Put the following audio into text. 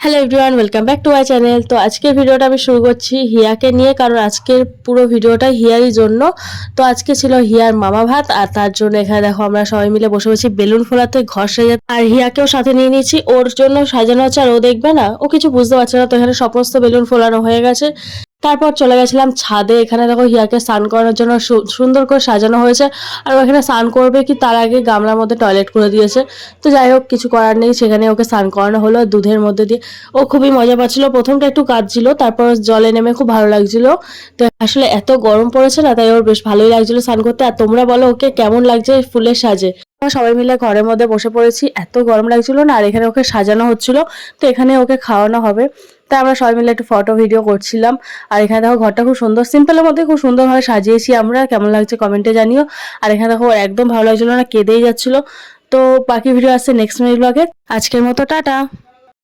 Hello everyone, welcome back to my channel. তো আজকের ভিডিওটা আমি শুরু করছি হিয়াকে নিয়ে, কারণ আজকের পুরো ভিডিওটা হিয়ারই জন্য। তো আজকে ছিল হিয়ার মামা ভাত, আর তার জন্য এখানে দেখো আমরা সবাই মিলে বসে বসে বেলুন ফোলাতে, ঘর সাজাতে, আর হিয়াকেও সাথে নিয়ে নিয়েছি। ওর জন্য সাজানো হচ্ছে আর ও দেখবে না, ও কিছু বুঝতে পারছে না। তো এখানে সমস্ত বেলুন ফোলানো হয়ে গেছে। তারপর চলে গেছিলাম ছাদে। এখানে দেখো হিয়াকে স্নান করানোর জন্য সুন্দর করে সাজানো হয়েছে। আর ওখানে স্নান করবে কি তার আগে গামলার মধ্যে টয়লেট করে দিয়েছে। তো যাই হোক, কিছু করার নেই, সেখানে ওকে স্নান করানো হলো দুধের মধ্যে দিয়ে। ও খুবই মজা পাচ্ছিল। প্রথমটা একটু কাঁদছিল, তারপর জলে নেমে খুব ভালো লাগছিল। তো আসলে এত গরম পড়েছে না, তাই ওর বেশ ভালোই লাগছিল স্নান করতে। আর তোমরা বলো ওকে কেমন লাগছে ফুলের সাজে। আমরা সবাই মিলে ঘরের মধ্যে বসে পড়েছি, এত গরম লাগছিল না। আর এখানে ওকে সাজানো হচ্ছিল, তো এখানে ওকে খাওয়ানো হবে। তাই আমরা সবাই মিলে একটু ফটো ভিডিও করছিলাম। আর এখানে দেখো ঘরটা খুব সুন্দর, সিম্পলের মধ্যে খুব সুন্দরভাবে সাজিয়েছি আমরা। কেমন লাগছে কমেন্টে জানিও। আর এখানে দেখো একদম ভালো লাগছিল না, কেঁদেই যাচ্ছিল। তো বাকি ভিডিও আসছে নেক্সট ব্লগে। আজকের মতো টাটা।